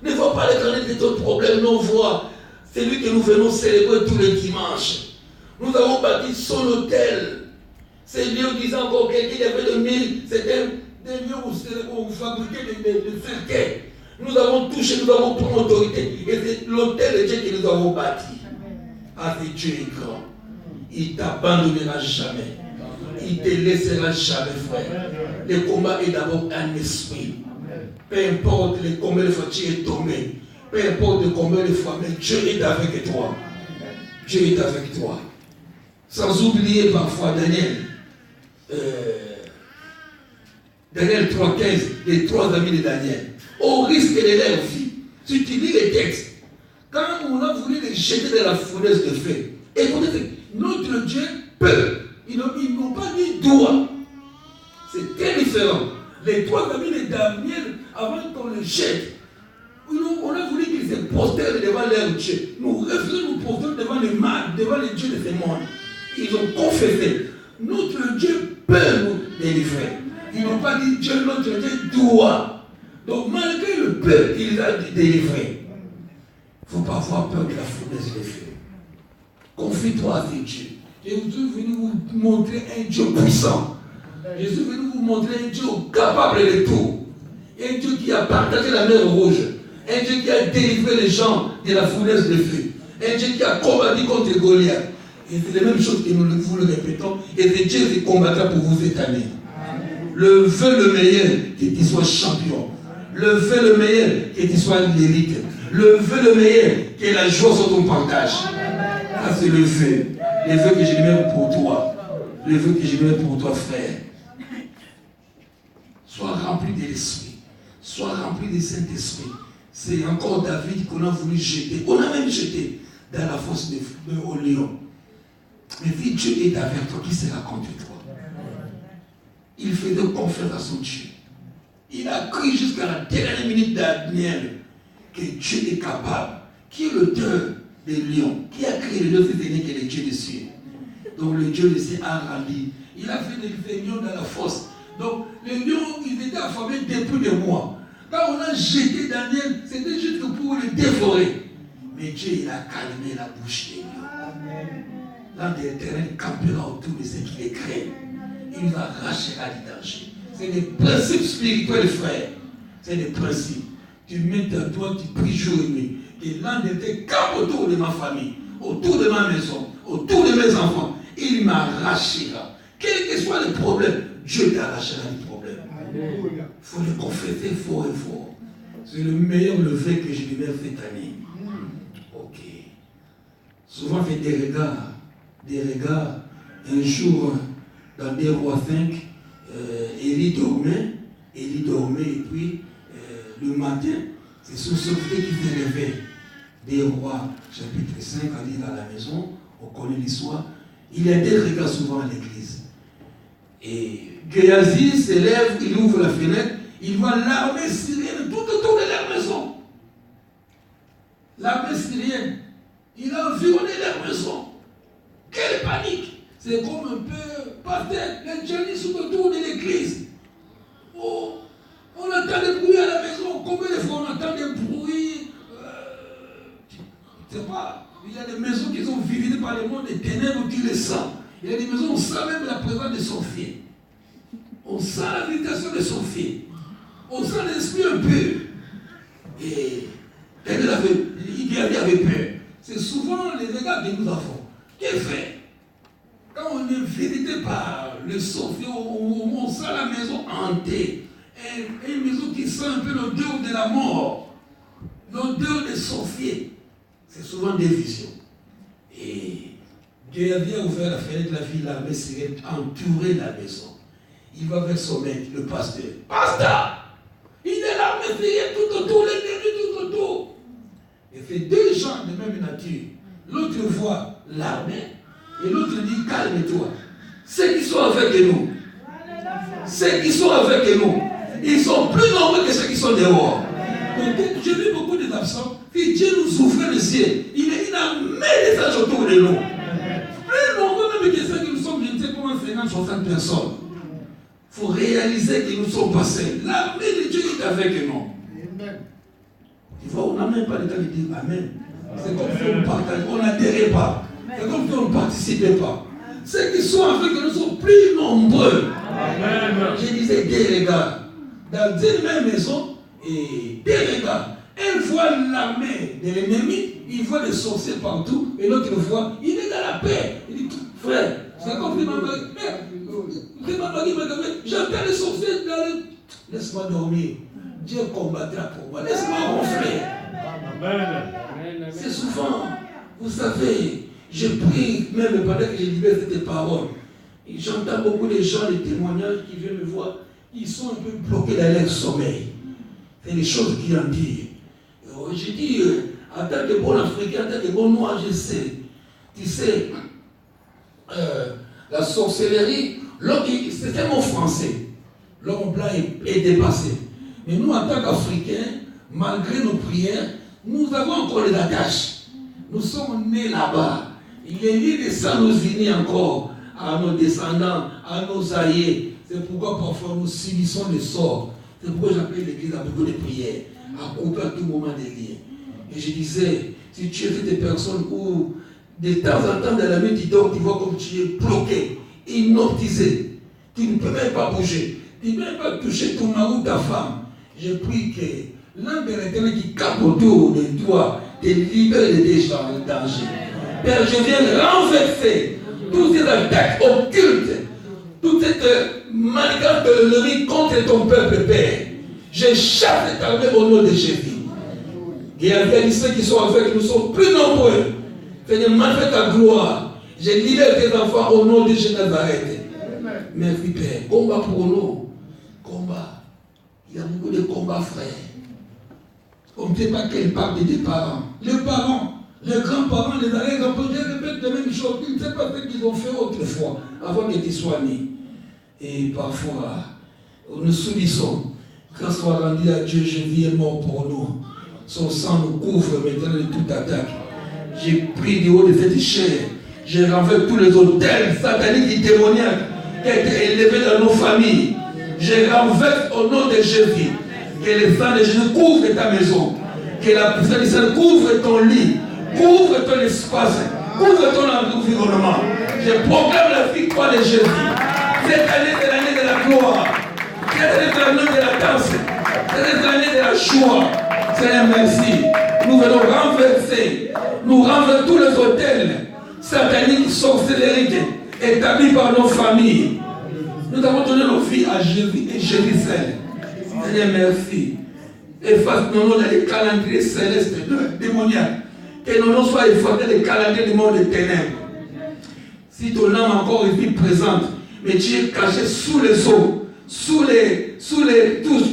Ne vois pas la grandeur de tes problèmes. Non, vois celui que nous venons célébrer tous les dimanches. Nous avons bâti son hôtel. Ces lieux, disant encore quelqu'un avait de 1000, c'était des lieux où on fabriquait des cercueils. Nous avons touché, nous avons pris autorité. Et c'est l'hôtel de Dieu que nous avons bâti. Ah, c'est Dieu est grand. Il ne t'abandonnera jamais. Il ne te laissera jamais, frère. Le combat est d'abord un esprit. Peu importe combien de fois tu es tombé. Peu importe combien de fois, mais Dieu est avec toi. Dieu est avec toi. Sans oublier parfois Daniel. Daniel 3.15, les 3 amis de Daniel. Au risque de leur vie. Si tu lis les textes, quand on a voulu les jeter dans la fournaise de feu, écoutez, notre Dieu peut. Ils n'ont pas dit doit. C'est très différent. Les 3 amis de Daniel, avant qu'on les jette, on a voulu qu'ils se prosternent devant leur Dieu. Nous refusons nous prosterner devant les mal, devant les dieux de ce monde. Ils ont confessé. Notre Dieu peut nous délivrer. Ils n'ont pas dit Dieu, notre Dieu doit. Donc malgré le peu, il a délivré. Il ne faut pas avoir peur de la fournaise de feu. Confie-toi à Dieu. Je suis venu vous montrer un Dieu puissant. Je suis venu vous montrer un Dieu capable de tout. Un Dieu qui a partagé la mer Rouge. Un Dieu qui a délivré les gens de la fournaise de feu. Un Dieu qui a combattu contre Goliath. Et c'est la même chose que nous vous le répétons. Et c'est Dieu qui combattra pour vous cette année. Le vœu le meilleur, que tu sois champion. Le vœu le meilleur, que tu sois l'élite. Le vœu le meilleur, que la joie soit ton partage. Ça, c'est le vœu. Le vœu que je mets pour toi. Le vœu que je mets pour toi, frère. Sois rempli de l'esprit. Sois rempli du Saint-Esprit. C'est encore David qu'on a voulu jeter. On a même jeté dans la fosse au lion. Mais si Dieu est avec toi, qui sera contre toi? Il faisait confiance à son Dieu. Il a cru jusqu'à la dernière minute d'Adniel que Dieu est capable. Qui est l'auteur des lions? Qui a créé les lions? C'est que le Dieu des cieux. Donc le Dieu des cieux a rendu. Il a fait des lions dans la fosse. Donc les lions, ils étaient affamés depuis des mois. Quand on a jeté Daniel, c'était juste pour le dévorer. Mais Dieu, il a calmé la bouche des lions. L'ange de l'Éternel campera autour de ceux qui les craignent. Il nous arrachera du danger. C'est des principes spirituels, frère. C'est des principes. Tu mets à toi, tu pries jour et nuit. Et l'ange de l'Éternel campe autour de ma famille, autour de ma maison, autour de mes enfants. Il m'arrachera. Quel que soit le problème, Dieu t'arrachera du problème. Il faut le confesser fort et fort. C'est le meilleur levé que j'ai vu cette année. Ok. Souvent, fait des regards. Un jour, dans 2 Rois 5, Élie dormait, et puis le matin, c'est son secrétaire qui s'est levé. 2 Rois, chapitre 5, à lire à la maison, on connaît l'histoire. Il y a des regards souvent à l'église. Et Géasi se lève, il ouvre la fenêtre, il voit l'armée syrienne tout autour de leur maison. L'armée syrienne, il a environné leur maison. Quelle panique! C'est comme un peu, pasteur, les génies sont autour de l'église. Oh, on entend des bruits à la maison. Combien de fois on entend des bruits? Je ne sais pas. Il y a des maisons qui sont visitées par le monde des ténèbres qui les sent. Il y a des maisons où on sent même la présence de son fils. On sent la visitation de son fils. On sent l'esprit un peu. Et il David avait peur. C'est souvent les regards que nous avons. Qu'est-ce fait? Quand on est visité par le sorcier, on sent la maison hantée. Une maison qui sent un peu l'odeur de la mort, l'odeur des sorciers. C'est souvent des visions. Et Dieu a bien ouvert la fenêtre de la ville, l'armée syrienne entourer la maison. Il va vers son maître, le pasteur. Pasteur! Il est l'armée syrienne tout autour, l'ennemi tout autour. Il fait deux gens de même nature. L'autre voit l'armée et l'autre dit calme-toi. Ceux qui sont avec nous, ils sont plus nombreux que ceux qui sont dehors. Donc, j'ai vu beaucoup d'absents. Puis Dieu nous ouvre les cieux. Il a mis des anges autour de nous. Plus nombreux même que ceux qui nous sommes, je ne sais pas, 50, 60 personnes. Il faut réaliser que nous sommes passés. L'armée de Dieu est avec nous. Tu vois, on n'a même pas le temps de dire Amen. C'est comme si on partageait, on n'adhérait pas. C'est comme si on ne participait pas. Ceux qui sont avec nous sont plus nombreux. Amen. Je disais des regards. Dans une même maison, et des regards. Un voit l'armée de l'ennemi, il voit les sorciers partout, et l'autre voit, il est dans la paix. Il dit, frère, c'est comme si maman, j'appelle les sorciers dans le... Laisse-moi dormir. Dieu combattra pour moi. Laisse-moi ronfler. Amen. C'est souvent, vous savez, je prie même pendant que je libère cette parole. Et j'entends beaucoup de gens, les témoignages qui viennent me voir, ils sont un peu bloqués dans leur sommeil. C'est les choses qu'ils en disent. Je dis, en tant que bon Africain, en tant que bon Noir, je sais. Tu sais, la sorcellerie, c'est un mot français. L'homme blanc est dépassé. Mais nous, en tant qu'Africains, malgré nos prières, nous avons encore les attaches. Nous sommes nés là-bas. Il est lié de ça nous unit encore à nos descendants, à nos aïeux. C'est pourquoi parfois nous subissons les sorts. C'est pourquoi j'appelle l'église à beaucoup de prières, à couper à tout moment des liens. Et je disais, si tu es des personnes où de temps en temps dans la nuit tu dors, tu vois comme tu es bloqué, hypnotisé, tu ne peux même pas bouger, tu ne peux même pas toucher ton mari ou ta femme. Je prie que l'un de l'Éternel qui cape autour de toi te libère des dangers. Père, je viens renverser toutes ces attaques occultes, toute cette manigance de l'ennemi contre ton peuple, Père. Je chasse cette armée au nom de Jésus. Et avec ceux qui sont avec nous sont plus nombreux. Seigneur, manifeste ta gloire. Je libère tes enfants au nom de Jésus Nazareth. Merci Père. Combat pour nous. Combat. Il y a beaucoup de combats, frère. On ne sait pas quel part des parents. Les parents, les grands-parents, les arrière-grands-parents, je répète la même chose. Ils ne savent pas ce qu'ils ont fait autrefois, avant que tu sois né. Et parfois, nous subissons. Quand soit rendu à Dieu, Jésus est mort pour nous. Son sang nous couvre maintenant de toute attaque. J'ai pris du haut de cette chair. J'ai renversé tous les hôtels sataniques et démoniaques qui étaient élevés dans nos familles. Je renverse au nom de Jésus. Que le sang de Jésus couvre ta maison. Que la puissance du sang couvre ton lit. Couvre ton espace. Couvre ton environnement. Je proclame la victoire de Jésus. Cette année, c'est l'année de la gloire. Cette année, c'est l'année de la danse. Cette année, c'est l'année de la joie. Seigneur, merci. Nous venons renverser. Nous renversons tous les hôtels sataniques, sorcelleriques, établis par nos familles. Nous avons donné nos vies à Jésus et Jésus seul. Seigneur, merci. Efface nos noms dans les calendriers célestes, démoniaques. Que nos noms soient effacés dans les calendriers du monde des ténèbres. Si ton âme encore est présente, mais tu es caché sous les eaux,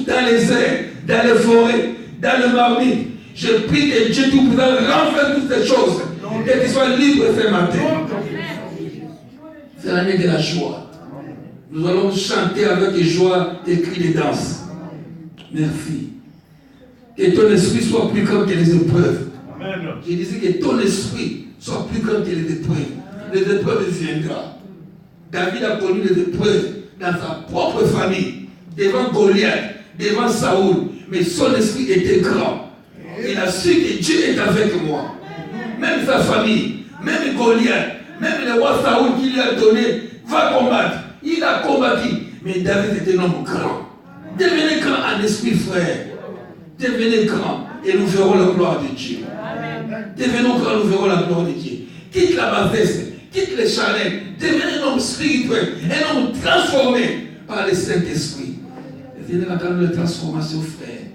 dans les airs, dans les forêts, dans le marmite. Je prie que Dieu Tout-Puissant renverse toutes ces choses. Que tu sois libre ce matin. C'est l'année de la joie. Nous allons chanter avec joie des cris de danse. Merci. Que ton esprit soit plus grand que les épreuves. Amen. Je disais que ton esprit soit plus grand que les épreuves. Les épreuves viendront. David a connu les épreuves dans sa propre famille, devant Goliath, devant Saoul. Mais son esprit était grand. Il a su que Dieu est avec moi. Même sa famille, même Goliath, même le roi Saoul qui lui a donné, va combattre. Il a combattu. Mais David était un homme grand. Devenez grand en esprit, frère. Devenez grand. Et nous verrons la gloire de Dieu. Amen. Devenons quand nous verrons la gloire de Dieu. Quitte la bassesse, quitte les charnels, devenez un homme spirituel, un homme transformé par le Saint-Esprit. Venez entendre la transformation, frère.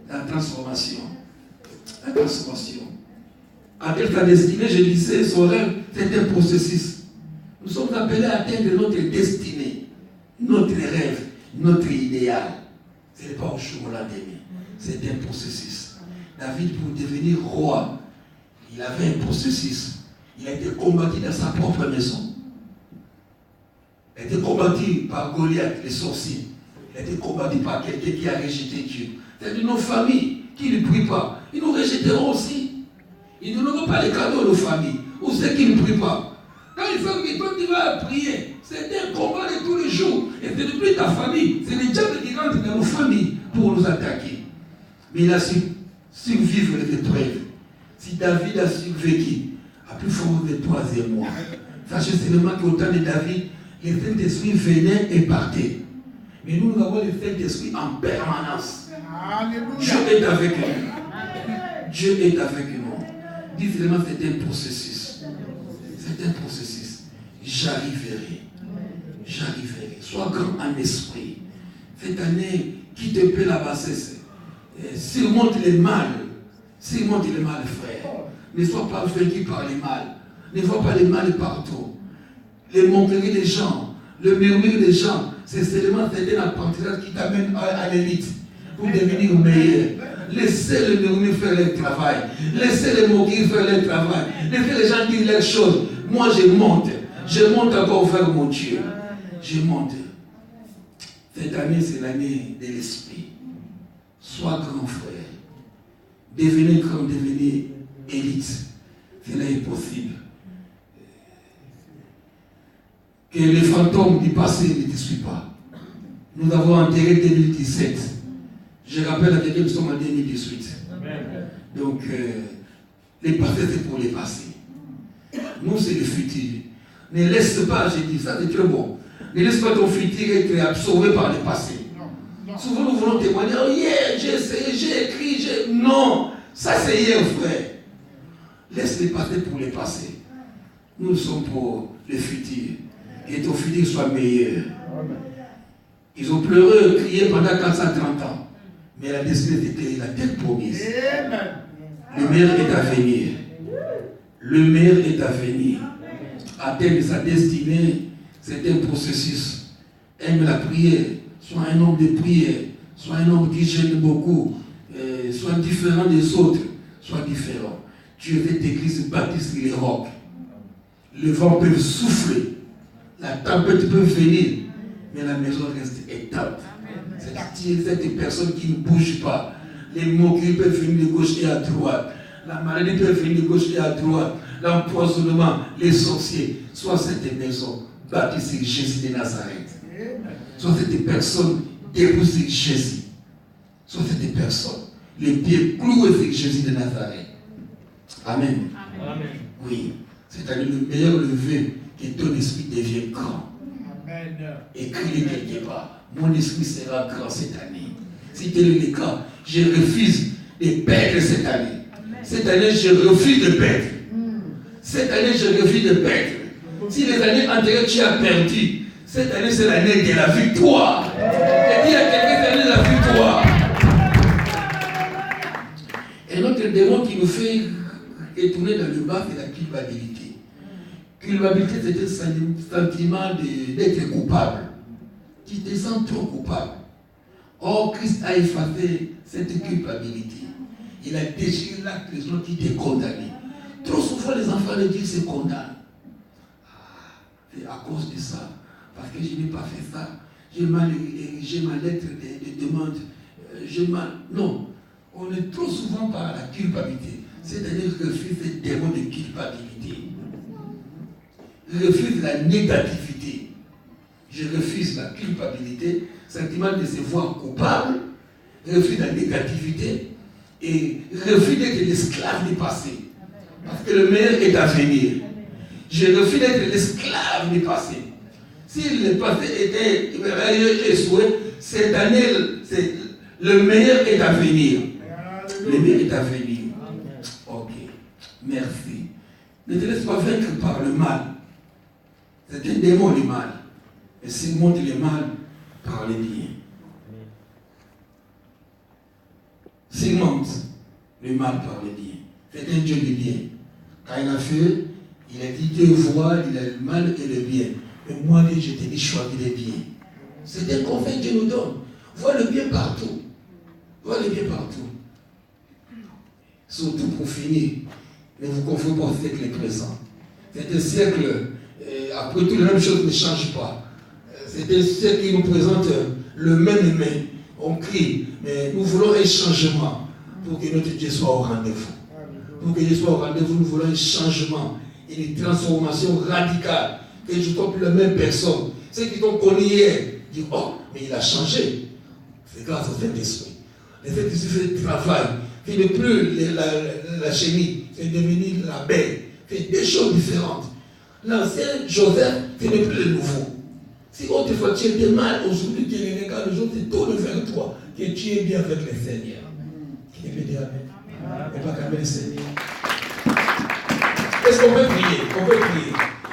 La transformation. La transformation. Avec ta destinée, je disais, son rêve, c'est un processus. Nous sommes appelés à atteindre notre destinée, notre rêve, notre idéal. Ce n'est pas au chocolat d'aimer. C'est un processus. David, pour devenir roi, il avait un processus. Il a été combattu dans sa propre maison. Il a été combattu par Goliath, les sorciers. Il a été combattu par quelqu'un qui a rejeté Dieu. C'est-à-dire nos familles qui ne prient pas. Ils nous rejetteront aussi. Ils ne donneront pas les cadeaux à nos familles. Ou ceux qui ne prient pas. Quand il faut que toi tu vas prier, c'est un combat de tous les jours. Et ce n'est plus ta famille. C'est les diables qui rentrent dans nos familles pour nous attaquer. Mais il a su survivre les épreuves. Si David a survécu, à plus fort de toi et moi. Sachez seulement qu'au temps de David, les Saint-Esprit venaient et partaient. Mais nous avons le Saint-Esprit en permanence. Alléluia. Dieu est avec nous. Dieu est avec nous. Dis vraiment, c'est un processus. C'est un processus. J'arriverai. J'arriverai. Sois grand en esprit. Cette année, quitte un peu la bassesse. Surmonte les mal. Surmonte les mal, frère. Ne sois pas vaincu par les mal. Ne vois pas les mal partout. Les moqueries des gens, le murmure des gens, c'est seulement un apprentissage qui t'amène à l'élite pour devenir meilleur. Laissez le murmure faire leur travail. Laissez les moqueries faire leur travail. Laissez les gens dire leurs choses. Moi, je monte. Je monte encore vers mon Dieu. Je monte. Cette année, c'est l'année de l'esprit. Sois grand frère. Devenez comme devenir élite. Cela est possible. Que les fantômes du passé ne te suivent pas. Nous avons enterré 2017. Je rappelle à quelqu'un que nous sommes en 2018. Donc, les passés, c'est pour les passés. Nous, c'est le futur. Ne laisse pas, j'ai dit ça, c'est très bon. Ne laisse pas ton futur être absorbé par le passé. Souvent, nous voulons témoigner. Oh, hier, j'ai essayé, j'ai écrit, j'ai. Non, ça c'est hier, frère. Laisse les passés pour les passés. Nous sommes pour le futur. Que ton futur soit meilleur. Ils ont pleuré, crié pendant 430 ans. Mais la destinée était la tête promise. Le meilleur est à venir. Le meilleur est à venir. Atteindre sa destinée, c'est un processus. Aime la prière. Sois un homme de prière. Sois un homme qui gêne beaucoup. Sois différent des autres. Sois différent. Tu es cette église bâtie sur les rocs. Le vent peut souffler. La tempête peut venir. Mais la maison reste éteinte. C'est-à-dire cette personne qui ne bouge pas. Les moqueries peuvent venir de gauche et à droite. La maladie peut venir de gauche et à droite. L'empoisonnement, les sorciers. Soit cette maison bâtie sur Jésus de Nazareth. Soit cette personne debout sur Jésus. Soit cette personne les pieds cloués sur Jésus de Nazareth. Amen. Amen. Oui. C'est-à-dire le meilleur levé que ton esprit devienne grand. Amen. Écris-le quelque part. Mon esprit sera grand cette année. Si tel est le cas, je refuse de perdre cette année. Cette année, je refuse de perdre. Cette année, je refuse de perdre. Si les années antérieures, tu as perdu, cette année, c'est l'année de la victoire. Et dis à quelqu'un, c'est l'année de la victoire. Et notre démon qui nous fait étourner dans le bas, c'est la culpabilité. Culpabilité, c'est un sentiment d'être coupable. Tu te sens trop coupable. Or, Christ a effacé cette culpabilité. Il a déchiré l'acte des autres qui t'est condamné. Trop souvent, les enfants de Dieu se condamnent. C'est à cause de ça. Parce que je n'ai pas fait ça. J'ai mal érigé ma lettre de demande. Non. On est trop souvent par la culpabilité. C'est-à-dire que refuse ce démon de culpabilité. Je refuse la négativité. Je refuse la culpabilité, sentiment de se voir coupable. Je refuse la négativité et refuse d'être l'esclave du passé. Parce que le meilleur est à venir. Je refuse d'être l'esclave du passé. Si le passé était échoué, cette année, le meilleur est à venir. Le meilleur est à venir. Ok. merci. Ne te laisse pas vaincre par le mal. C'est un démon, le mal. Et surmonte le mal par le bien. Surmonte le mal par le bien. C'est un Dieu de bien. Quand il a fait, il a dit Dieu voit, il a le mal et le bien. Mais moi, je t'ai dit choisis le bien. C'est un conseil que Dieu nous donne. Vois le bien partout. Vois le bien partout. Surtout pour finir, ne vous confondez pas avec les présents. C'est un siècle, après tout, les mêmes choses ne changent pas. C'est un siècle qui nous présente le même humain. On crie, mais nous voulons un changement pour que notre Dieu soit au rendez-vous. Pour que Dieu soit au rendez-vous, nous voulons un changement, une transformation radicale. Que je ne sois plus la même personne. Ceux qui t'ont connu hier disent, oh, mais il a changé. C'est grâce au Saint-Esprit. Le Saint-Esprit fait le travail. Il n'est plus la chenille, c'est devenu la baie. C'est des choses différentes. L'ancien Joseph, ce n'est plus le nouveau. Si autrefois tu étais mal, aujourd'hui tu es regardes les autres, c'est tourne vers toi, que tu es bien avec le Seigneur. Qui peut dire Amen. Et pas qu'avec le Seigneur. Est-ce qu'on peut prier? On peut prier.